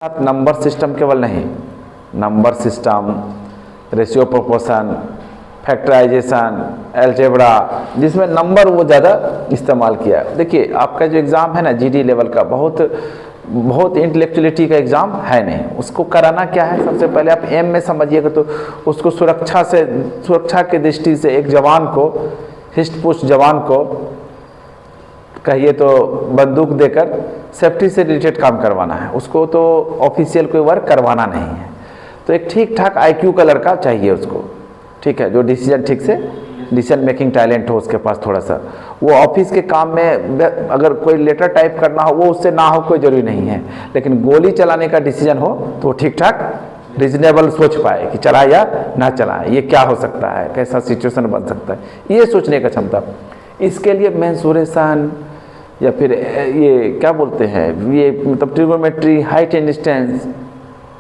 साथ number system केवल नहीं, number system, ratio proportion, factorization, algebra, जिसमें नंबर वो ज़्यादा इस्तेमाल किया है। देखिए आपका जो एग्ज़ाम है ना जीडी लेवल का, बहुत इंटेलेक्चुअलिटी का एग्ज़ाम है नहीं। उसको कराना क्या है, सबसे पहले आप एम में समझिएगा तो उसको सुरक्षा की दृष्टि से एक जवान को, हिस्ट पुष्ट जवान को कहिए तो बंदूक देकर सेफ्टी से रिलेटेड काम करवाना है, उसको तो ऑफिशियल कोई वर्क करवाना नहीं है। तो एक ठीक ठाक आईक्यू का लड़का चाहिए उसको, ठीक है, जो डिसीजन ठीक से डिसीजन मेकिंग टैलेंट हो उसके पास थोड़ा सा। वो ऑफिस के काम में अगर कोई लेटर टाइप करना हो वो उससे ना हो कोई ज़रूरी नहीं है, लेकिन गोली चलाने का डिसीजन हो तो ठीक ठाक रीजनेबल सोच पाए कि चला या ना चलाए, ये क्या हो सकता है, कैसा सिचुएशन बन सकता है, ये सोचने का क्षमता। इसके लिए मेंसुरेशन या फिर ये क्या बोलते हैं, ये मतलब ट्रिगोनोमेट्री, हाइट एंड डिस्टेंस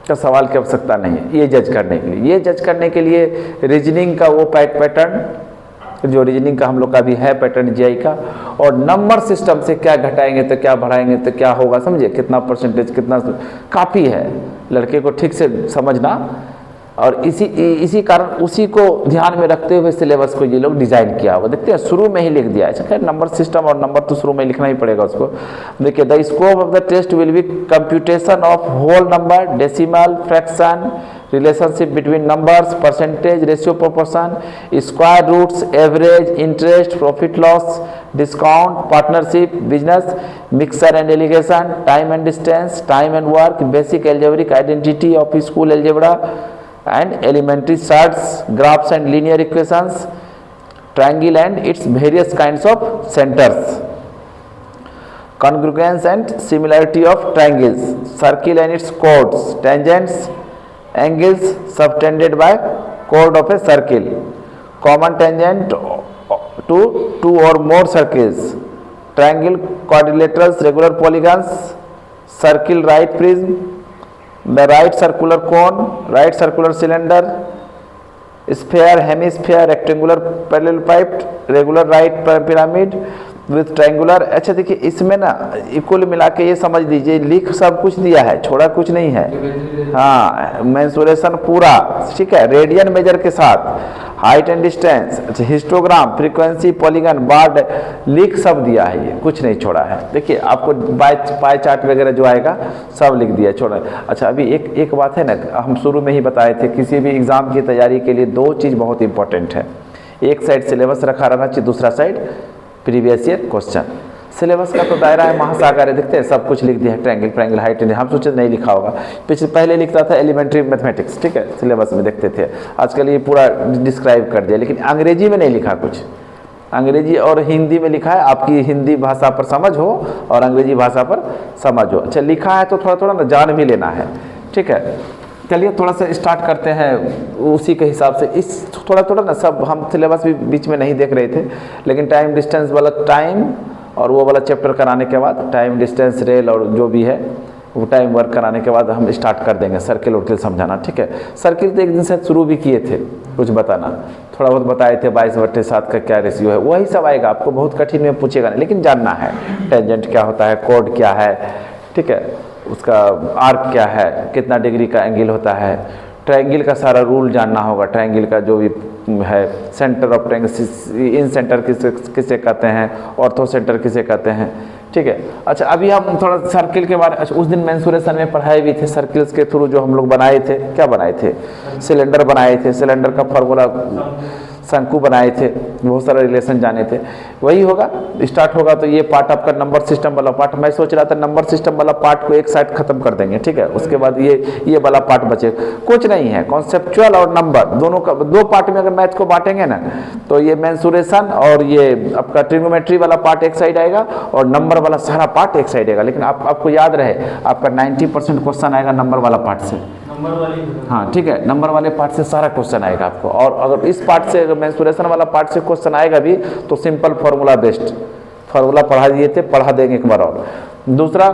का सवाल की आवश्यकता नहीं है ये जज करने के लिए। ये जज करने के लिए रीजनिंग का वो पैटर्न, जो रीजनिंग का हम लोग का भी है पैटर्न जीआई का, और नंबर सिस्टम से क्या घटाएंगे तो क्या बढ़ाएंगे तो क्या होगा, समझिए कितना परसेंटेज कितना, काफ़ी है लड़के को ठीक से समझना। और इसी कारण उसी को ध्यान में रखते हुए सिलेबस को ये लोग डिजाइन किया हुआ। देखते हैं शुरू में ही लिख दिया है, खैर नंबर सिस्टम और नंबर तो शुरू में लिखना ही पड़ेगा उसको। देखिए the scope of the test will be computation of whole number, decimal, fraction, relationship between numbers, percentage, ratio proportion, square roots, average, interest, profit loss, discount, partnership, business, mixture and alligation, time and distance, time and work, basic algebraic identity of school algebra and elementary charts, graphs and linear equations, triangle and its various kinds of centers, congruence and similarity of triangles, circle and its chords, tangents, angles subtended by chord of a circle, common tangent to two or more circles, triangle, quadrilaterals, regular polygons, circle, right prism, the right circular cone, right circular cylinder, sphere, hemisphere, rectangular parallelepiped, regular right pyramid with triangular। अच्छा देखिए इसमें ना equal मिला के ये समझ लीजिए, लिख सब कुछ दिया है, छोड़ा कुछ नहीं है। हाँ, मेंसुरेशन पूरा ठीक है, रेडियन मेजर के साथ, हाइट एंड डिस्टेंस, अच्छा हिस्टोग्राम, फ्रीक्वेंसी, पॉलीगन, बार, लिख सब दिया है, ये कुछ नहीं छोड़ा है। देखिए आपको पाई चार्ट वगैरह जो आएगा सब लिख दिया, छोड़ा। अच्छा अभी एक बात है ना, हम शुरू में ही बताए थे, किसी भी एग्जाम की तैयारी के लिए दो चीज़ बहुत इंपॉर्टेंट है। एक साइड सिलेबस रखा रहना चाहिए, दूसरा side previous year question. Syllabus का तो दायरा है महासागर है, देखते हैं सब कुछ लिख दिया है, ट्रायंगल, हाइट, हम सोचे नहीं लिखा होगा, पहले लिखता था एलिमेंट्री मैथमेटिक्स, ठीक है, सिलेबस में देखते थे, आजकल ये पूरा डिस्क्राइब कर दिया। लेकिन अंग्रेजी में नहीं लिखा कुछ, अंग्रेजी और हिंदी में लिखा है, आपकी हिंदी भाषा पर समझ हो और अंग्रेजी भाषा पर समझ हो। अच्छा लिखा है तो थोड़ा थोड़ा ना जान भी लेना है, ठीक है। चलिए थोड़ा सा स्टार्ट करते हैं उसी के हिसाब से। इस थोड़ा ना सब हम सिलेबस भी बीच में नहीं देख रहे थे, लेकिन टाइम डिस्टेंस वाला टाइम और वो वाला चैप्टर कराने के बाद, टाइम डिस्टेंस रेल और जो भी है वो टाइम वर्क कराने के बाद हम स्टार्ट कर देंगे सर्किल उर्किल समझाना, ठीक है। सर्किल तो एक दिन से शुरू भी किए थे, कुछ बताना थोड़ा बहुत बताए थे, 22/7 का क्या रेशियो है, वही सब आएगा, आपको बहुत कठिन में पूछेगा नहीं, लेकिन जानना है टेंजेंट क्या होता है, कोड क्या है, ठीक है, उसका आर्क क्या है, कितना डिग्री का एंगल होता है, ट्रायंगल का सारा रूल जानना होगा, ट्रायंगल का जो भी है, centre of triangle, in centre किसे कहते हैं, ऑर्थो सेंटर किसे कहते हैं, ठीक है। अच्छा अभी हम थोड़ा सर्किल के बारे, अच्छा उस दिन मेंसुरेशन में पढ़ाए भी थे, सर्किल्स के थ्रू जो हम लोग बनाए थे, क्या बनाए थे, सिलेंडर बनाए थे, सिलेंडर का फार्मूला, शंकु बनाए थे, बहुत सारा रिलेशन जाने थे, वही होगा। स्टार्ट होगा तो ये पार्ट आपका नंबर सिस्टम वाला पार्ट, मैं सोच रहा था नंबर सिस्टम वाला पार्ट को एक साइड खत्म कर देंगे, ठीक है, उसके बाद ये वाला पार्ट बचे, कुछ नहीं है, कॉन्सेप्चुअल और नंबर दोनों का, दो पार्ट में अगर मैथ को बांटेंगे ना तो ये मेंसुरेशन और ये आपका ट्रिग्नोमेट्री वाला पार्ट एक साइड आएगा और नंबर वाला सारा पार्ट एक साइड आएगा। लेकिन आपको याद रहे आपका 90% क्वेश्चन आएगा नंबर वाला पार्ट से, हाँ ठीक है, नंबर वाले पार्ट से सारा क्वेश्चन आएगा आपको। और अगर इस पार्ट से, अगर मेंसुरेशन वाला पार्ट से क्वेश्चन आएगा भी तो सिंपल फार्मूला बेस्ड फार्मूला पढ़ा दिए थे, पढ़ा देंगे एक बार और। दूसरा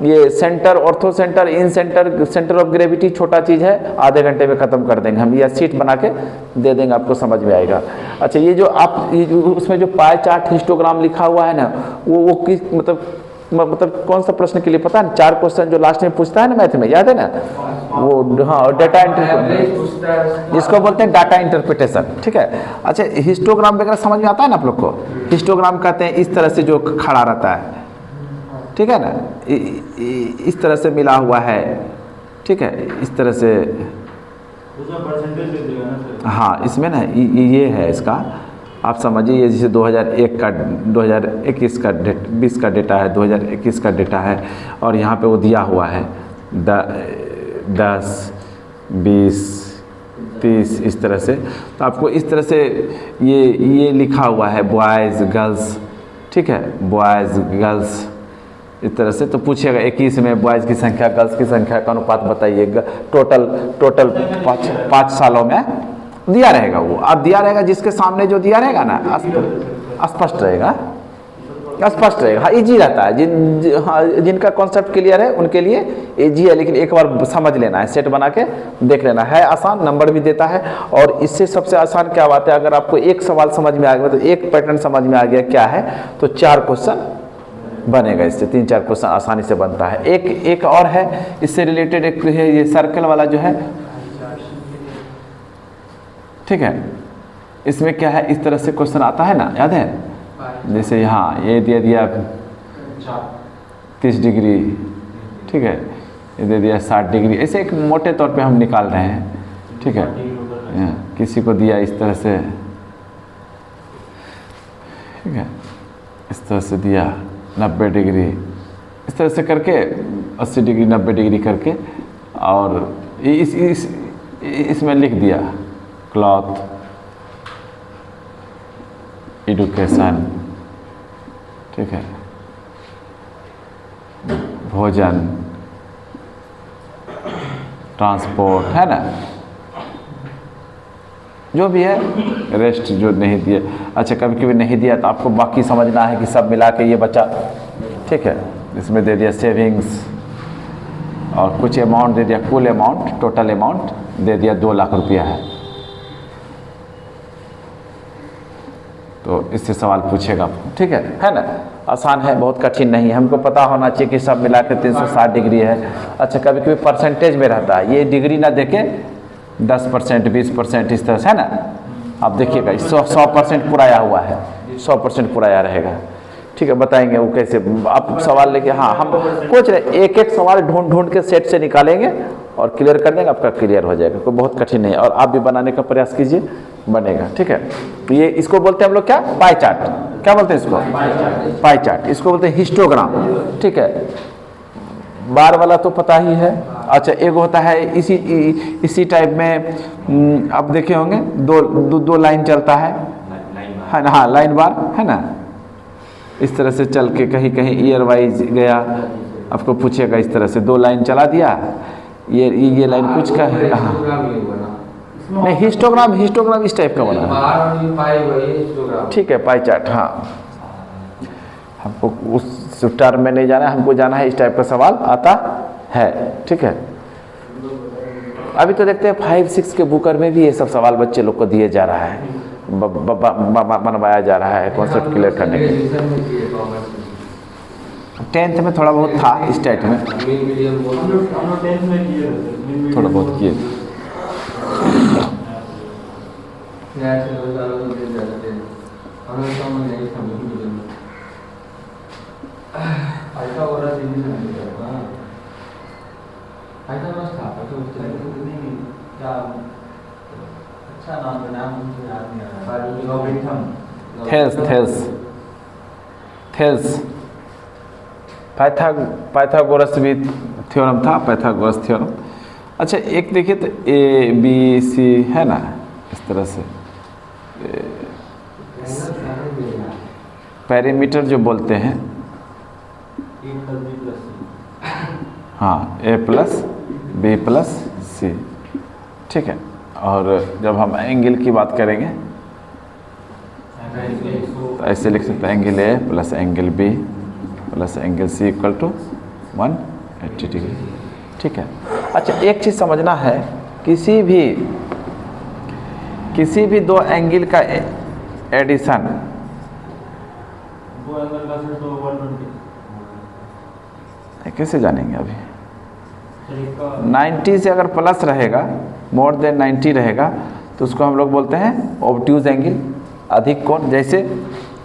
ये centre, ortho centre, in centre, centre of gravity छोटा चीज़ है, आधे घंटे में ख़त्म कर देंगे हम, या शीट बना के दे देंगे, आपको समझ में आएगा। अच्छा ये जो आप उसमें जो पाई चार्ट हिस्टोग्राम लिखा हुआ है ना, वो किस मतलब मतलब कौन सा प्रश्न के लिए पता है? 4 क्वेश्चन जो लास्ट में पूछता है ना मैथ में, याद है ना वो? हाँ, डाटा इंटरप्रिटेशन, जिसको बोलते हैं डाटा इंटरप्रिटेशन, ठीक है। अच्छा, हिस्टोग्राम वगैरह समझ में आता है ना आप लोग को? हिस्टोग्राम कहते हैं इस तरह से जो खड़ा रहता है, ठीक है ना, इस तरह से मिला हुआ है, ठीक है, इस तरह से। हाँ, इसमें ना ये है इसका, आप समझिए ये जैसे 2001 का 2021 का 20 का डेटा है, 2021 का डेटा है, और यहाँ पे वो दिया हुआ है 10, 20, 30 इस तरह से। तो आपको इस तरह से ये लिखा हुआ है बॉयज़ गर्ल्स, ठीक है, बॉयज़ गर्ल्स इस तरह से। तो पूछेगा 21 में बॉयज़ की संख्या गर्ल्स की संख्या का अनुपात बताइए, टोटल 5 सालों में दिया रहेगा वो। अब दिया रहेगा, जिसके सामने जो दिया रहेगा ना स्पष्ट रहेगा, स्पष्ट रहेगा। हाँ, इजी रहता है। हाँ, जिनका कॉन्सेप्ट क्लियर है उनके लिए इजी है, लेकिन एक बार समझ लेना है, सेट बना के देख लेना है। आसान, नंबर भी देता है। और इससे सबसे आसान क्या बात है, अगर आपको एक सवाल समझ में आ गया, तो एक पैटर्न समझ में आ गया क्या है, तो 4 क्वेश्चन बनेगा इससे, 3-4 क्वेश्चन आसानी से बनता है। एक और है इससे रिलेटेड, एक है ये सर्कल वाला जो है, ठीक है। इसमें क्या है, इस तरह से क्वेश्चन आता है ना, याद है? जैसे यहाँ ये दे दिया 30 डिग्री, ठीक है, ये दे दिया 60 डिग्री, ऐसे एक मोटे तौर पे हम निकाल रहे हैं, ठीक है। किसी को दिया इस तरह से, ठीक है, इस तरह से दिया 90 डिग्री, इस तरह से करके 80 डिग्री 90 डिग्री करके, और इसमें लिख दिया क्लॉथ, एडुकेशन, ठीक है, भोजन, ट्रांसपोर्ट, है ना, जो भी है, रेस्ट जो नहीं दिया। अच्छा, कभी कभी नहीं दिया तो आपको बाकी समझना है कि सब मिला के ये बचा, ठीक है। इसमें दे दिया सेविंग्स, और कुछ अमाउंट दे दिया, कुल अमाउंट, टोटल अमाउंट दे दिया 2 लाख रुपया है। तो इससे सवाल पूछेगा, ठीक है ना। आसान है, बहुत कठिन नहीं है। हमको पता होना चाहिए कि सब मिला के 360 डिग्री है। अच्छा, कभी कभी परसेंटेज में रहता है, ये डिग्री ना देके 10%, 20% इस तरह से, है ना। आप देखिएगा 100% पुराया हुआ है, 100% पुराया रहेगा, ठीक है। बताएंगे वो कैसे, आप सवाल लेके, हाँ हम कुछ एक सवाल ढूंढ के सेट से निकालेंगे और क्लियर कर देंगे, आपका क्लियर हो जाएगा, कोई बहुत कठिन नहीं है। और आप भी बनाने का प्रयास कीजिए, बनेगा, ठीक है। तो ये इसको बोलते हैं हम लोग क्या, पाई चार्ट। क्या बोलते हैं इसको? Pie chart. इसको बोलते हैं हिस्टोग्राम, ठीक है। बार वाला तो पता ही है। अच्छा, एक होता है इसी टाइप में, आप देखे होंगे दो लाइन चलता है ना, हाँ, लाइन बार, है ना। इस तरह से चल के कहीं ईयर वाइज गया, आपको पूछेगा इस तरह से 2 लाइन चला दिया, ये लाइन कुछ का है, हाँ नहीं, हिस्टोग्राम इस टाइप का बना, ठीक है, पाई चार्ट। हाँ, हमको उस टर्म में नहीं जाना है, हमको जाना है इस टाइप का सवाल आता है, ठीक है। अभी तो देखते हैं 5-6 के बुकर में भी ये सब सवाल बच्चे लोग को दिए जा रहा है, बनवाया जा रहा है कॉन्सेप्ट क्लियर करने के लिए। 10th में थोड़ा बहुत था इस टाइप में, थोड़ा बहुत किए। थेल्स पाइथागोरस भी थ्योरम था, पाइथागोरस थ्योरम। अच्छा, एक देखिए तो ABC है ना, इस तरह से पैरामीटर जो बोलते हैं, हाँ, A+B+C, ठीक है। और जब हम एंगल की बात करेंगे तो ऐसे लिख सकते हैं, angle A plus angle B plus angle C equal to 180 degree, ठीक है। अच्छा, एक चीज़ समझना है, किसी भी 2 एंगल का एडिशन, कैसे जानेंगे अभी? 90 से अगर प्लस रहेगा, मोर देन 90 रहेगा, तो उसको हम लोग बोलते हैं ऑब्ट्यूज एंगल, अधिक कोण। जैसे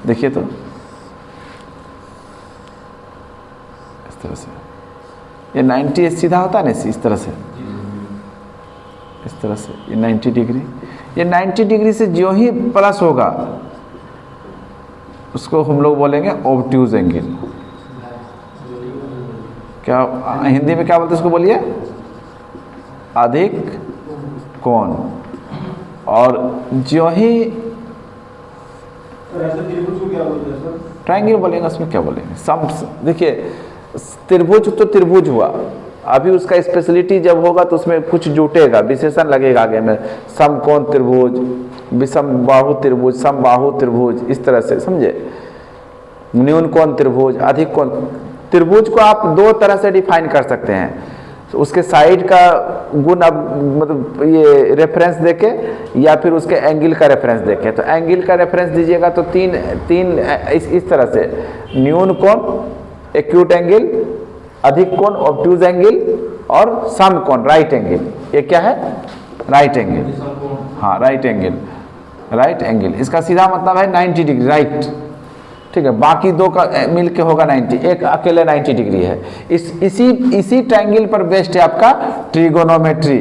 देखिए तो इस तरह से ये 90 सीधा होता है ना, इस तरह से, इस तरह से ये 90 डिग्री, ये 90 डिग्री से जो ही प्लस होगा उसको हम लोग बोलेंगे ऑब्ट्यूज एंगल। क्या हिंदी में क्या बोलते हैं उसको, बोलिए? अधिक कोण। और जो ही ट्रायंगल बोलेंगे उसमें क्या बोलेंगे? सम। देखिए त्रिभुज तो त्रिभुज हुआ, अभी उसका स्पेशलिटी जब होगा तो उसमें कुछ जुटेगा, विशेषण लगेगा आगे में, समकोण त्रिभुज, विषम बाहु त्रिभुज, समबाहु त्रिभुज, इस तरह से, समझे? न्यून कोण त्रिभुज, अधिक कोण त्रिभुज को आप दो तरह से डिफाइन कर सकते हैं। तो उसके साइड का गुण, अब मतलब ये रेफरेंस देके या फिर उसके एंगल का रेफरेंस देके। तो एंगल का रेफरेंस दीजिएगा तो तीन इस तरह से, न्यून कोण, एक्यूट एंगल, अधिक कोण, ऑब्ट्यूज एंगल, और सम कोण, राइट एंगल। ये क्या है? Right angle. हाँ, राइट एंगल, राइट एंगल। इसका सीधा मतलब है 90 डिग्री, राइट। ठीक है, बाकी दो का मिल के होगा 90, एक अकेले 90 डिग्री है। इसी ट्रायंगल पर बेस्ड है आपका trigonometry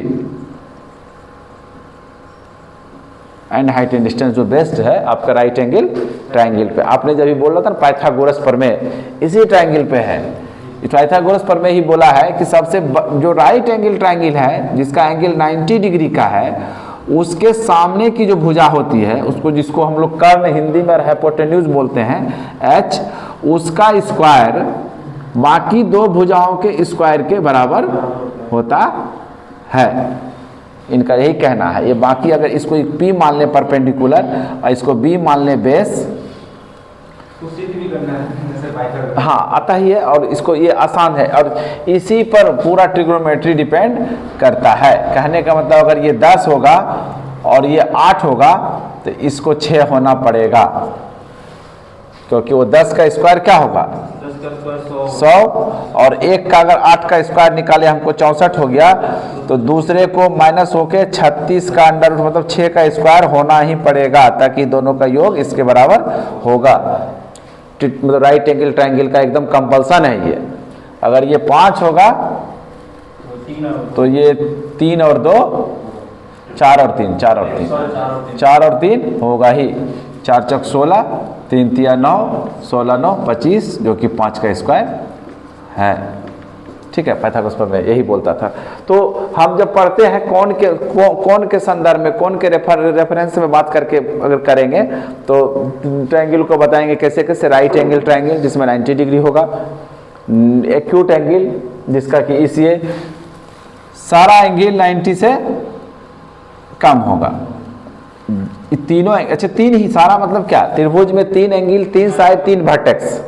and height and distance, जो बेस्ट है आपका राइट एंगल ट्रायंगल पे। आपने जब भी बोला था ना पाइथागोरस प्रमेय, इसी ट्रायंगल पे है। पाइथागोरस प्रमेय ही बोला है कि सबसे जो राइट एंगल ट्रायंगल है, जिसका एंगल 90 डिग्री का है, उसके सामने की जो भुजा होती है, उसको, जिसको हम लोग कर्ण हिंदी में हाइपोटेन्यूज बोलते हैं, H, उसका स्क्वायर बाकी दो भुजाओं के स्क्वायर के बराबर होता है। इनका यही कहना है। ये बाकी अगर इसको P मान ले परपेंडिकुलर और इसको B मान ले बेस, हाँ आता ही है, और इसको ये आसान है, और इसी पर पूरा ट्रिग्नोमेट्री डिपेंड करता है। कहने का मतलब अगर ये 10 होगा और ये 8 होगा तो इसको 6 होना पड़ेगा, क्योंकि वो 10 का स्क्वायर क्या होगा? 100, और एक का अगर 8 का स्क्वायर निकाले हमको 64 हो गया, तो दूसरे को माइनस होके 36 का अंडर रूट मतलब 6 का स्क्वायर होना ही पड़ेगा, ताकि दोनों का योग इसके बराबर होगा। मतलब राइट एंगल ट्रायंगल का एकदम कंपल्सन है ये। अगर ये 5 होगा तो ये 3 और 2 4 और 3 4 और 3 होगा ही। 4 चौक 16, 3 तिया 9, 16 9 25, जो कि 5 का स्क्वायर है। ठीक है, पाइथागोरस प्रमेय यही बोलता था। तो हम जब पढ़ते हैं कौन के संदर्भ में, कौन के रेफरेंस में बात करके अगर करेंगे, तो ट्रायंगल को बताएंगे कैसे कैसे। राइट एंगल ट्रायंगल जिसमें 90 डिग्री होगा, एक्यूट एंगल जिसका कि इसलिए सारा एंगल 90 से कम होगा। तीनों, अच्छा 3 ही, सारा मतलब क्या? त्रिभुज में 3 angle, 3 side, 3 vertex,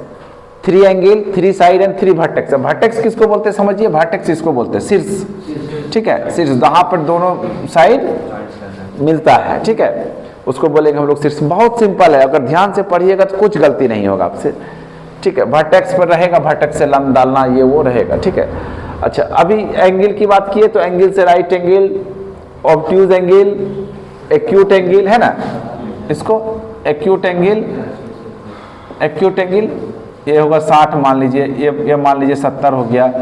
3 angle, 3 side and 3 vertex. Vertex किसको बोलते हैं समझिए? वर्टेक्स इसको बोलते हैं शीर्ष। ठीक है, शीर्ष जहाँ पर दोनों साइड मिलता है, ठीक है, उसको बोलेंगे हम लोग शीर्ष। बहुत सिंपल है, अगर ध्यान से पढ़िएगा तो कुछ गलती नहीं होगा आपसे। ठीक है, वर्टेक्स पर रहेगा, वर्टेक्स से लंब डालना, ये वो रहेगा। ठीक है, अच्छा अभी एंगल की बात की है, तो एंगल से right angle, obtuse angle, acute angle है ना, इसको एक्यूट एंगल ये होगा 60 मान लीजिए, ये मान लीजिए 70 हो गया,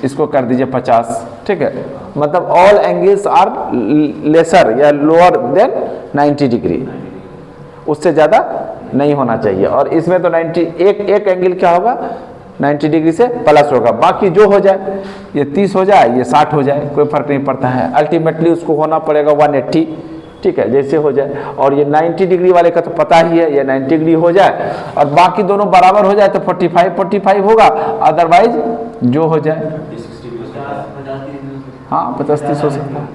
इसको कर दीजिए 50। ठीक है, मतलब ऑल एंगल्स आर लेसर या लोअर देन 90 डिग्री, उससे ज़्यादा नहीं होना चाहिए। और इसमें तो 90 एक एंगल क्या होगा? 90 डिग्री से प्लस होगा, बाकी जो हो जाए, ये 30 हो जाए, ये 60 हो जाए, कोई फर्क नहीं पड़ता है। अल्टीमेटली उसको होना पड़ेगा 180। ठीक है, जैसे हो जाए। और ये 90 डिग्री वाले का तो पता ही है, ये 90 डिग्री हो जाए और बाकी दोनों बराबर हो जाए तो 45 होगा, अदरवाइज जो हो जाए। हाँ 50-30 हो सकता है,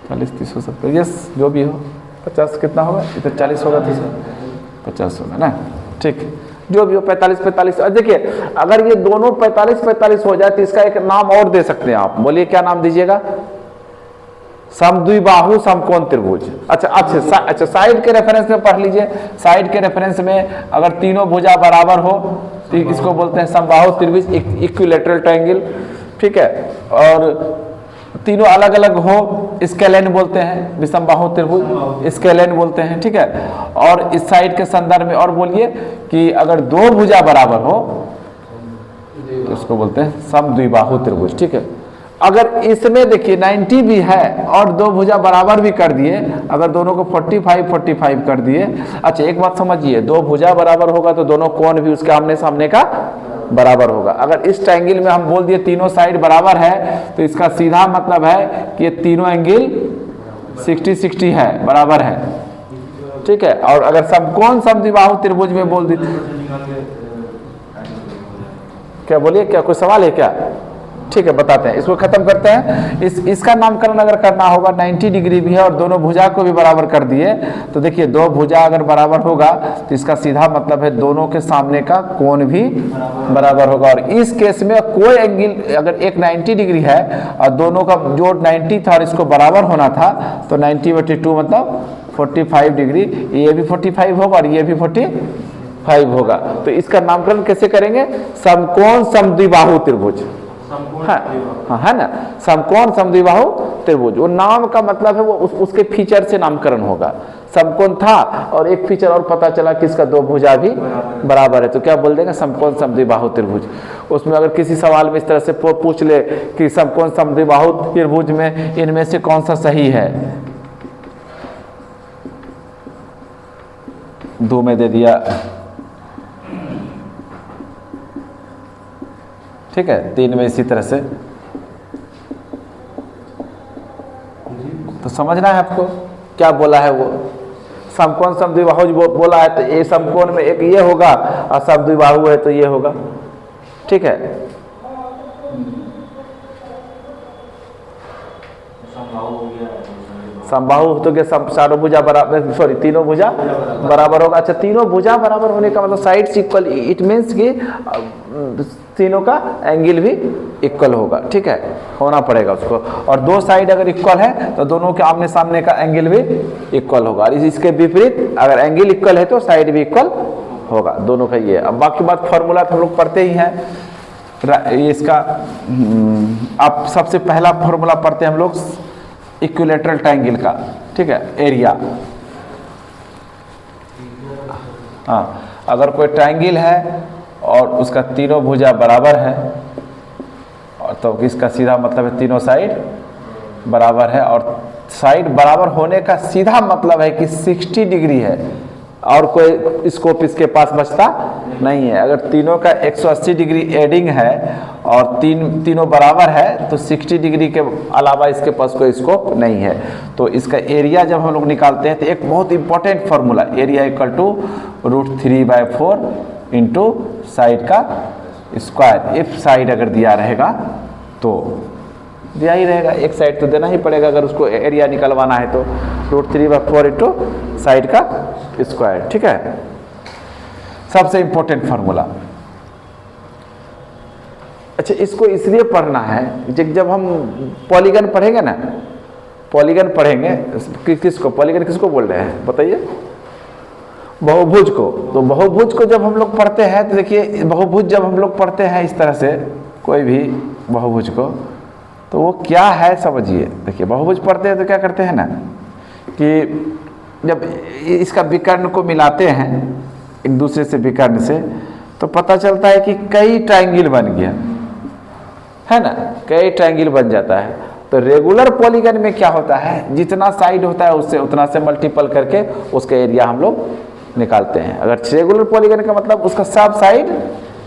40-30 हो सकता है, यस जो भी हो। 50 कितना होगा? इधर 40 होगा तो 50 होगा ना। ठीक, जो भी हो 45-45। और देखिए अगर ये दोनों 45-45 हो जाए तो इसका एक नाम और दे सकते हैं आप। बोलिए क्या नाम दीजिएगा? समद्विबाहु समकोण त्रिभुज। अच्छा साइड के रेफरेंस में पढ़ लीजिए। साइड के रेफरेंस में अगर तीनों भुजा बराबर हो, इसको बोलते हैं समबाहु त्रिभुज, इक्विलैटरल ट्रायंगल, ठीक है। और तीनों अलग अलग हो स्केलेन बोलते हैं, विषमबाहु त्रिभुज स्केलेन बोलते हैं, ठीक है। और इस साइड के संदर्भ में और बोलिए कि अगर दो भुजा बराबर हो तो उसको बोलते हैं समद्विबाहु त्रिभुज, ठीक है। अगर इसमें देखिए 90 भी है और दो भुजा बराबर भी कर दिए, अगर दोनों को 45 कर दिए, अच्छा एक बात समझिए, दो भुजा बराबर होगा तो दोनों कोण भी उसके आमने सामने का बराबर होगा। अगर इस ट्रायंगल में हम बोल दिए तीनों साइड बराबर है तो इसका सीधा मतलब है कि ये तीनों एंगल 60-60 है, बराबर है, ठीक है। और अगर समकोण समद्विबाहु त्रिभुज में बोल दी, क्या बोलिए, क्या कोई सवाल है क्या? ठीक है, बताते हैं, इसको खत्म करते हैं। इसका नामकरण अगर करना होगा 90 डिग्री भी है और दोनों भुजा को भी बराबर कर दिए तो देखिए दो भुजा अगर बराबर होगा तो इसका सीधा मतलब है दोनों के सामने का कोण भी बराबर होगा। और इस केस में कोई एंगल अगर एक 90 डिग्री है और दोनों का जो 90 था और इसको बराबर होना था तो 90/2 मतलब 45 डिग्री, ये भी 45 होगा और ये भी 45 होगा। तो इसका नामकरण कैसे करेंगे? समकोण समद्विबाहु त्रिभुज, हाँ है ना, समकोण समद्विबाहु त्रिभुज। वो नाम का मतलब है वो उसके फीचर से नामकरण होगा। समकोण था और एक फीचर और पता चला कि इसका दो भुजा भी बराबर है तो क्या बोल देंगे? समकोण समद्विबाहु त्रिभुज। उसमें अगर किसी सवाल में इस तरह से पूछ ले कि समकोण समद्विबाहु त्रिभुज में इनमें से कौन सा सही है, 2 में दे दिया, ठीक है, 3 में इसी तरह से, तो समझना है आपको क्या बोला है। वो समकोण समद्विबाहु बोला है तो ये समकोण में एक ये होगा और समद्विबाहु है तो ये होगा, ठीक है। समबाहु तो क्या चारों भुजा बराबर, सॉरी तीनों भुजा बराबर होगा। अच्छा तीनों भुजा बराबर होने का मतलब साइड्स इक्वल, इट मीन्स कि तीनों का एंगल भी इक्वल होगा, ठीक है, होना पड़ेगा उसको। और दो साइड अगर इक्वल है तो दोनों के आमने सामने का एंगल भी इक्वल होगा। और इसके विपरीत अगर एंगल इक्वल है तो साइड भी इक्वल होगा, दोनों का ये। अब बाकी बात फॉर्मूला तो हम लोग पढ़ते ही हैं। इसका अब सबसे पहला फॉर्मूला पढ़ते हैं हम लोग इक्विलैटरल ट्रायंगल का, ठीक है, एरिया। हाँ, अगर कोई ट्रायंगल है और उसका तीनों भुजा बराबर है और तो इसका सीधा मतलब है तीनों साइड बराबर है। और साइड बराबर होने का सीधा मतलब है कि 60 डिग्री है और कोई स्कोप इसके पास बचता नहीं है। अगर तीनों का 180 डिग्री एडिंग है और तीनों बराबर है तो 60 डिग्री के अलावा इसके पास कोई स्कोप नहीं है। तो इसका एरिया जब हम लोग निकालते हैं तो एक बहुत important formula, area equal to √3/4 into side का स्क्वायर। इफ साइड अगर दिया रहेगा तो दिया ही रहेगा, एक साइड तो देना ही पड़ेगा अगर उसको एरिया निकलवाना है तो √3/4 इंटू साइड का स्क्वायर, ठीक है। सबसे इंपॉर्टेंट फार्मूला। अच्छा इसको इसलिए पढ़ना है जब हम पॉलीगन पढ़ेंगे ना, पॉलीगन पढ़ेंगे किसको, पॉलीगन किसको बोल रहे हैं बताइए? बहुभुज को। तो बहुभुज को जब हम लोग पढ़ते हैं तो देखिए बहुभुज जब हम लोग पढ़ते हैं इस तरह से कोई भी बहुभुज को तो वो क्या है समझिए। देखिए बहुभुज पढ़ते हैं तो क्या करते हैं ना कि जब इसका विकर्ण को मिलाते हैं एक दूसरे से विकर्ण से तो पता चलता है कि कई ट्रायंगल बन गया है ना, कई ट्रायंगल बन जाता है। तो रेगुलर पॉलीगन में क्या होता है, जितना साइड होता है उससे उतना से मल्टीपल करके उसका एरिया हम लोग निकालते हैं। अगर रेगुलर पॉलीगन का मतलब उसका सब साइड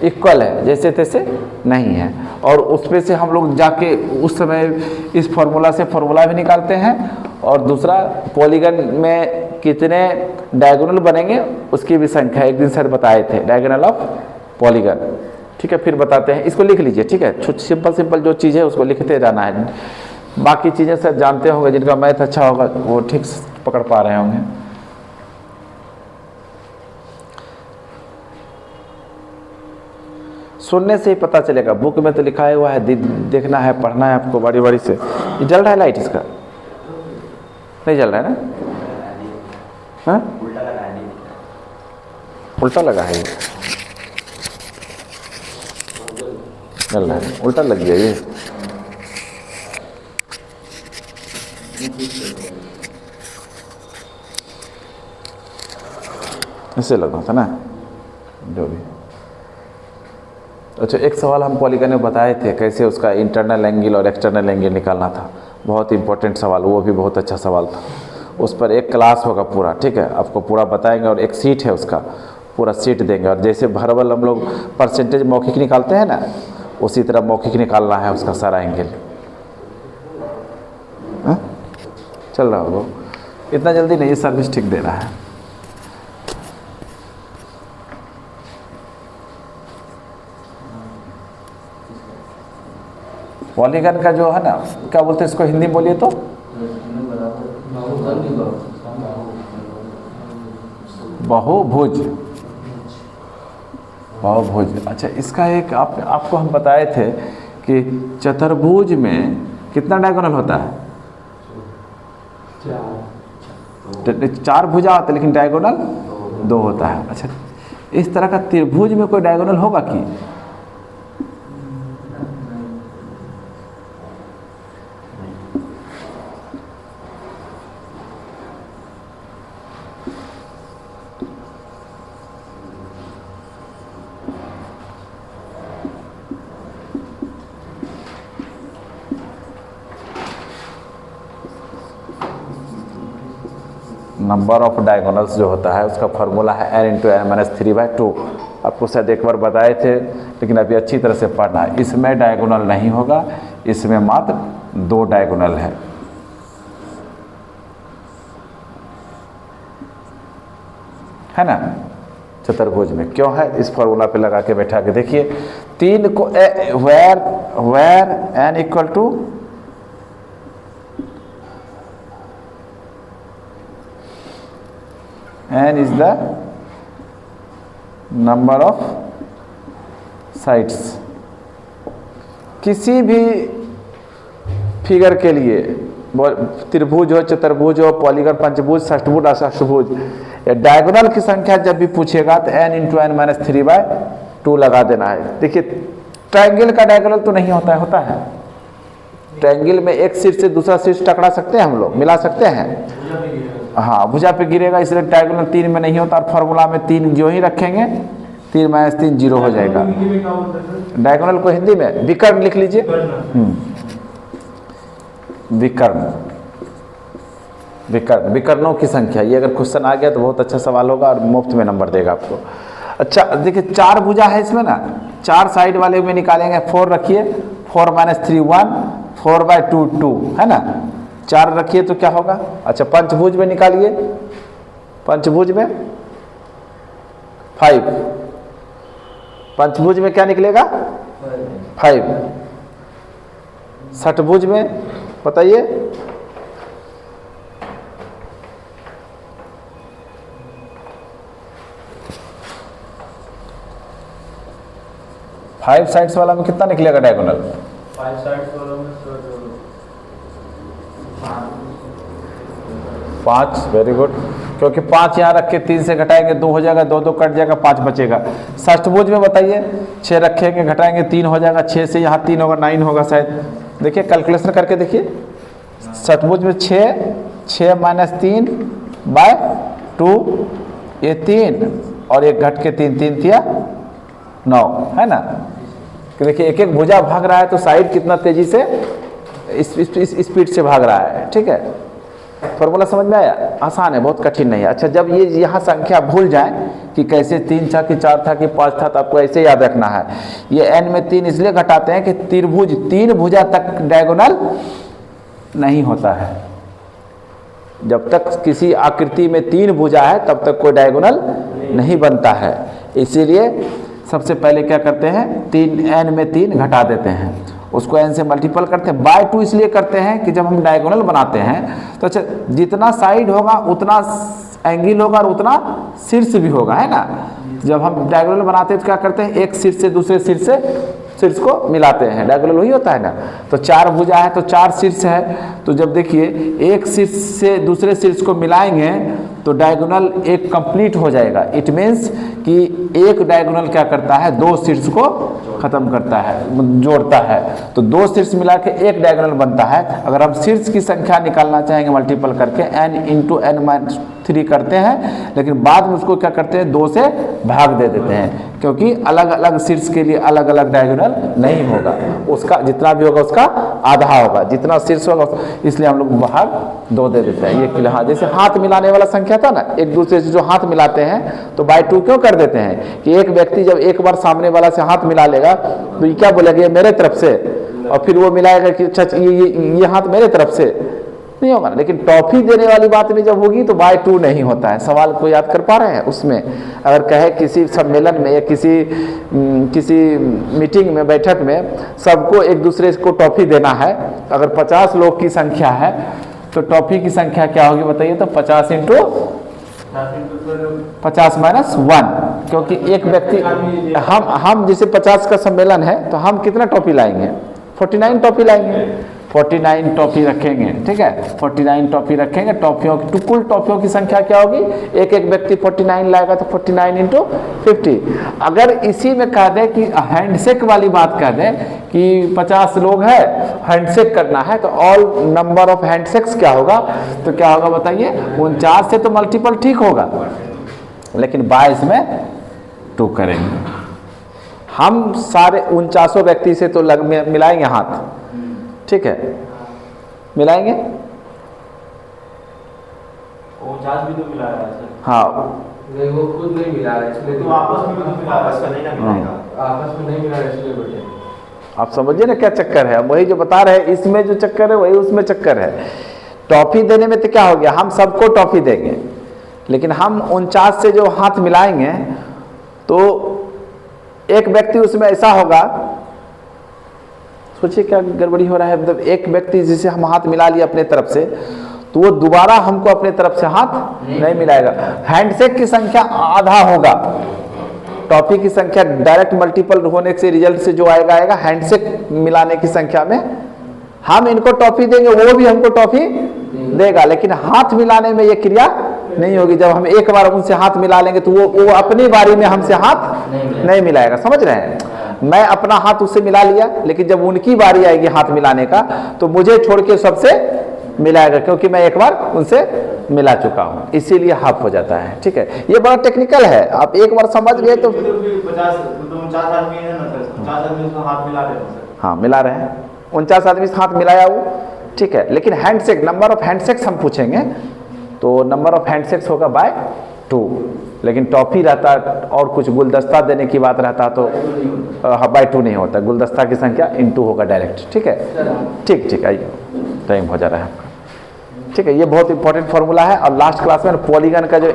इक्वल है, जैसे तैसे नहीं है, और उसमें से हम लोग जाके उस समय इस फॉर्मूला से फॉर्मूला भी निकालते हैं। और दूसरा पॉलीगन में कितने डायगोनल बनेंगे उसकी भी संख्या एक दिन सर बताए थे, डायगोनल ऑफ पॉलीगन, ठीक है। फिर बताते हैं, इसको लिख लीजिए, ठीक है। सिंपल जो चीज़ है उसको लिखते जाना है। बाकी चीज़ें सर जानते होंगे, जिनका मैथ अच्छा होगा वो ठीक पकड़ पा रहे होंगे। सुनने से ही पता चलेगा, बुक में तो लिखा हुआ है, देखना है, पढ़ना है आपको बारी बारी से। ये जल रहा है लाइट, इसका नहीं जल रहा है ना? हाँ उल्टा लगा है ये। चल रहा है, उल्टा लग गया ये। ऐसे लगा था ना, जो भी। अच्छा, एक सवाल हम पॉलीगन में बताए थे कैसे उसका इंटरनल एंगल और एक्सटर्नल एंगल निकालना था, बहुत इंपॉर्टेंट सवाल, वो भी बहुत अच्छा सवाल था। उस पर एक क्लास होगा पूरा, ठीक है, आपको पूरा बताएंगे, और एक सीट है उसका, पूरा सीट देंगे। और जैसे भरबल हम लोग परसेंटेज मौखिक निकालते हैं ना, उसी तरह मौखिक निकालना है उसका सारा एंगल। चल रहा होगा, इतना जल्दी नहीं, सर्विस ठीक दे रहा है। पॉलीगन का जो है ना, क्या बोलते हैं इसको हिंदी में बोलिए तो, बहुभुज। बहुभुज, अच्छा, इसका एक आपको हम बताए थे कि चतुर्भुज में कितना डायगोनल होता है? 4 भुजा होता है, लेकिन डायगोनल 2 होता है। अच्छा, इस तरह का त्रिभुज में कोई डायगोनल होगा कि? नंबर ऑफ डायगोनल्स जो होता है उसका फॉर्मूला है n × n - 3/2। आपको शायद एक बार बताए थे, लेकिन अभी अच्छी तरह से पढ़ना है। इसमें डायगोनल नहीं होगा, इसमें मात्र 2 डायगोनल है ना चतुर्भुज में। क्यों है, इस फॉर्मूला पे लगा के बैठा के देखिए। 3 को where n = n is the number of sides। किसी भी फिगर के लिए, त्रिभुज हो, चतुर्भुज हो, पॉलीगन, पंचभुज, षष्ठभुज, अष्टभुज, डायगोनल की संख्या जब भी पूछेगा तो n × n - 3/2 लगा देना है। देखिए, ट्रायंगल का डायगोनल तो नहीं होता है। ट्रायंगल में एक शीर्ष से दूसरा शीर्ष टकरा सकते हैं हम लोग, मिला सकते हैं। हाँ, भुजा पे गिरेगा, इसलिए डायगोनल 3 में नहीं होता। और फार्मूला में 3 जो ही रखेंगे, 3 - 3 0 हो जाएगा। डायगोनल को हिंदी में विकर्ण लिख लीजिए। विकर्णों की संख्या, ये अगर क्वेश्चन आ गया तो बहुत अच्छा सवाल होगा और मुफ्त में नंबर देगा आपको। अच्छा, देखिए 4 भुजा है इसमें ना, 4 साइड वाले में निकालेंगे। 4 रखिए, 4 - 3 1, 4/2 2, है ना। 4 रखिए तो क्या होगा? अच्छा, पंचभुज में निकालिए। पंचभुज में 5, पंचभुज में क्या निकलेगा? 5। षटभुज में बताइए, फाइव साइड्स वाला में कितना निकलेगा डायगोनल? 5 साइड्स वाला में 5। वेरी गुड, क्योंकि 5 यहाँ रख के 3 से घटाएंगे 2 हो जाएगा, 2 2 कट जाएगा, 5 बचेगा। षष्ठभुज में बताइए, 6 रखेंगे, घटाएंगे 3 हो जाएगा, 6 से यहाँ 3 होगा, 9 होगा शायद। देखिए कैलकुलेशन करके देखिए, षष्ठभुज में 6 - 3/2, ये 3 और एक घट के 3 3 तिया 9, है ना। देखिए एक एक भुजा भाग रहा है तो साइड कितना तेजी से स्पीड से भाग रहा है, ठीक है। फॉर्मूला समझ में आया? आसान है, बहुत कठिन नहीं है। अच्छा, जब ये यहाँ संख्या भूल जाए कि कैसे 3 था कि 4 था कि 5 था, तो आपको ऐसे याद रखना है। ये n में 3 इसलिए घटाते हैं कि त्रिभुज 3 भुजा तक डायगोनल नहीं होता है। जब तक किसी आकृति में 3 भुजा है तब तक कोई डायगोनल नहीं बनता है। इसीलिए सबसे पहले क्या करते हैं, n में 3 घटा देते हैं, उसको n से मल्टीपल करते हैं। बाय 2 इसलिए करते हैं कि जब हम डायगोनल बनाते हैं तो अच्छा, जितना साइड होगा उतना एंगल होगा और उतना शीर्ष भी होगा, है ना। जब हम डायगोनल बनाते हैं तो क्या करते हैं, एक शीर्ष से दूसरे शीर्ष को मिलाते हैं, डायगोनल वही होता है ना। तो 4 भुजा है तो 4 शीर्ष है, तो जब देखिए एक शीर्ष से दूसरे शीर्ष को मिलाएंगे तो डायगोनल एक कंप्लीट हो जाएगा। इट मीन्स कि एक डायगोनल क्या करता है, दो शीर्ष को खत्म करता है, जोड़ता है। तो दो शीर्ष मिला के एक डायगोनल बनता है। अगर हम शीर्ष की संख्या निकालना चाहेंगे मल्टीपल करके n इंटू n-3 करते हैं, लेकिन बाद में उसको क्या करते हैं, 2 से भाग दे देते हैं, क्योंकि अलग अलग शीर्ष के लिए अलग अलग डायगोनल नहीं होगा। उसका जितना भी होगा उसका आधा होगा, जितना शीर्ष होगा, इसलिए हम लोग भाग 2 दे देते हैं। ये कि हाँ, जैसे हाथ मिलाने वाला संख्या था ना, एक दूसरे से जो हाथ मिलाते हैं तो बाय 2 क्यों कर देते हैं कि एक व्यक्ति जब एक बार सामने वाला से हाथ मिला लेगा तो ये क्या बोलेगा, ये मेरे तरफ से, और फिर वो मिलाएगा कि अच्छा ये हाथ मेरे तरफ से, नहीं होगा ना। लेकिन टॉफी देने वाली बात में जब होगी तो बाय 2 नहीं होता है। सवाल को याद कर पा रहे हैं? उसमें अगर कहे किसी सम्मेलन में या किसी मीटिंग में, बैठक में सबको एक दूसरे को टॉफी देना है, अगर 50 लोग की संख्या है तो टॉफी की संख्या क्या होगी बताइए? तो 50 इंटू 50 माइनस 1, क्योंकि एक व्यक्ति, हम जैसे 50 का सम्मेलन है तो हम कितना टॉफी लाएंगे? 49 टॉफी लाएंगे, 49 टॉफी रखेंगे, ठीक है, 49 टॉफी रखेंगे। टॉफियों की कुल टॉफियों की संख्या क्या होगी? एक एक व्यक्ति 49 लाएगा तो 49 इंटू 50। अगर इसी में कह दे कि हैंडशेक वाली बात कह दे कि 50 लोग हैं, हैंडशेक करना है, तो ऑल नंबर ऑफ हैंडशेक्स क्या होगा? तो क्या होगा बताइए? 49 से तो मल्टीपल ठीक होगा, लेकिन 22 में 2 करेंगे। हम सारे 49 व्यक्ति से तो मिलाएंगे हाथ, ठीक है, मिलाएंगे। 49 भी तो मिला रहा है। हाँ, नहीं, वो खुद नहीं मिला रहा है, इसलिए तो आपस में भी तो मिला रहा है, नहीं ना मिलाएगा। आपस में नहीं मिला रहा है, इसलिए बेटे आप समझिए ना क्या चक्कर है। वही जो बता रहे हैं, इसमें जो चक्कर है वही उसमें चक्कर है। टॉफी देने में तो क्या हो गया, हम सबको टॉफी देंगे, लेकिन हम 49 से जो हाथ मिलाएंगे तो एक व्यक्ति उसमें ऐसा होगा, सोचिए क्या गड़बड़ी हो रहा है। मतलब एक व्यक्ति जिसे हम हाथ मिला लिए अपने तरफ से, तो वो दोबारा हमको अपने तरफ से हाथ नहीं मिलाएगा। हैंडशेक की संख्या आधा होगा, टॉफी की संख्या डायरेक्ट मल्टीपल होने से रिजल्ट से जो आएगा हैंडशेक मिलाने की संख्या में हम इनको टॉफी देंगे, वो भी हमको टॉफी देगा, लेकिन हाथ मिलाने में ये क्रिया नहीं होगी। जब हम एक बार उनसे हाथ मिला लेंगे तो वो अपनी बारी में हमसे हाथ नहीं मिलाएगा। समझ रहे हैं? मैं अपना हाथ उससे मिला लिया, लेकिन जब उनकी बारी आएगी हाथ मिलाने का तो मुझे छोड़ के सबसे मिलाएगा, क्योंकि मैं एक बार उनसे मिला चुका हूं, इसीलिए हाफ हो जाता है। ठीक है, ये बड़ा टेक्निकल है, आप एक बार समझ गए तो 49 आदमी है ना सर, 50 आदमी उसको हाथ मिला रहे हैं सर। हाँ, मिला रहे हैं, 49 आदमी से हाथ मिलाया वो, ठीक है। लेकिन हैंडशेक, नंबर ऑफ हैंडशेक्स हम पूछेंगे तो नंबर ऑफ हैंडशेक्स होगा बाय 2, लेकिन टॉफी रहता और कुछ गुलदस्ता देने की बात रहता तो बाय 2 नहीं होता, गुलदस्ता की संख्या × होगा डायरेक्ट। ठीक है, ठीक ठीक, आइए, टाइम हो जा रहा है आपका। ठीक है, ये बहुत इंपॉर्टेंट फॉर्मूला है, और लास्ट क्लास में पॉलीगन का जो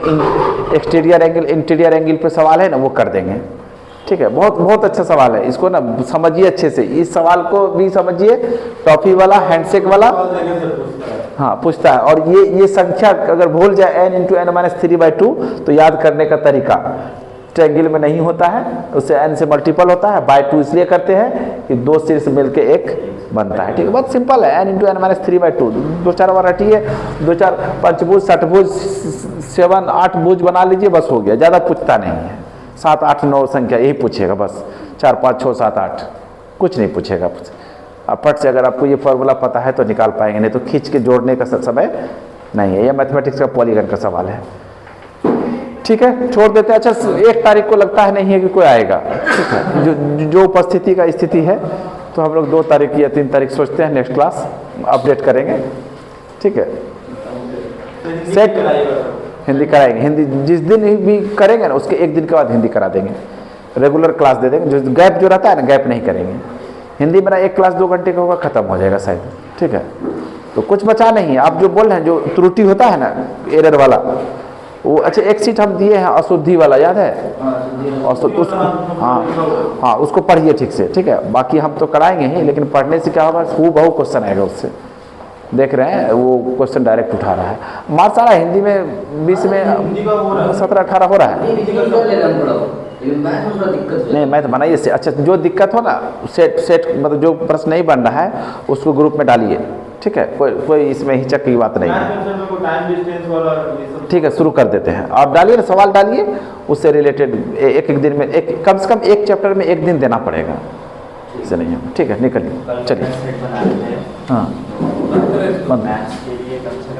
एक्सटीरियर एंगल इंटीरियर एंगल पे सवाल है ना, वो कर देंगे। ठीक है, बहुत बहुत अच्छा सवाल है, इसको ना समझिए अच्छे से, इस सवाल को भी समझिए, टॉफी वाला, हैंडशेक वाला, हाँ पूछता है। और ये संख्या अगर भूल जाए n × n-3/2 तो याद करने का तरीका ट्रायंगल में नहीं होता है, उससे n से मल्टीपल होता है, बाय 2 इसलिए करते हैं कि 2 शीर्ष मिलके 1 बनता है। ठीक है, बहुत सिंपल है, n × n-3/2, 2-4 बार रटिए, 2-4 पंचभुज, षटभुज, 7-8 भुज बना लीजिए, बस हो गया, ज़्यादा पूछता नहीं है। 7, 8, 9 संख्या यही पूछेगा बस, 4, 5, 6, 7, 8 कुछ नहीं पूछेगा। अब फट से अगर आपको ये फॉर्मूला पता है तो निकाल पाएंगे, नहीं तो खींच के जोड़ने का समय नहीं है। ये मैथमेटिक्स का पॉलीगन का सवाल है। ठीक है, छोड़ देते हैं। अच्छा, 1 तारीख को लगता है नहीं है कि कोई आएगा, ठीक है, जो उपस्थिति का स्थिति है, तो हम लोग 2 तारीख या 3 तारीख सोचते हैं, नेक्स्ट क्लास अपडेट करेंगे। ठीक है, सेट हिंदी कराएंगे, हिंदी जिस दिन भी करेंगे ना उसके 1 दिन के बाद हिंदी करा देंगे, रेगुलर क्लास दे देंगे। जो गैप जो रहता है ना, गैप नहीं करेंगे। हिंदी मेरा 1 क्लास 2 घंटे का होगा, खत्म हो जाएगा शायद। ठीक है, तो कुछ बचा नहीं है। आप जो बोल रहे हैं, जो त्रुटि होता है ना, एरर वाला, वो अच्छा एक सीट हम दिए हैं अशुद्धि वाला, याद है? हाँ, उसको पढ़िए ठीक से। ठीक है, बाकी हम तो कराएंगे ही, लेकिन पढ़ने से क्या होगा, हूबहू क्वेश्चन आएगा उससे। देख रहे हैं, वो क्वेश्चन डायरेक्ट उठा रहा है। मार्क्स आ रहा है हिंदी में 20 में 17-18 हो रहा है। नहीं, मैं तो बनाइए। अच्छा, जो दिक्कत हो ना, सेट मतलब जो प्रश्न नहीं बन रहा है उसको ग्रुप में डालिए। ठीक है, कोई इसमें हिचक की बात नहीं है। टाइम डिस्टेंस वाला ये सब ठीक है, शुरू कर देते हैं। आप डालिए ना, सवाल डालिए, उससे रिलेटेड एक एक दिन में कम से कम एक चैप्टर में एक दिन देना पड़ेगा, इससे नहीं है। ठीक है, निकलिए, चलिए। सेट बना लेते हैं हाँ, मैथ्स के लिए कम से कम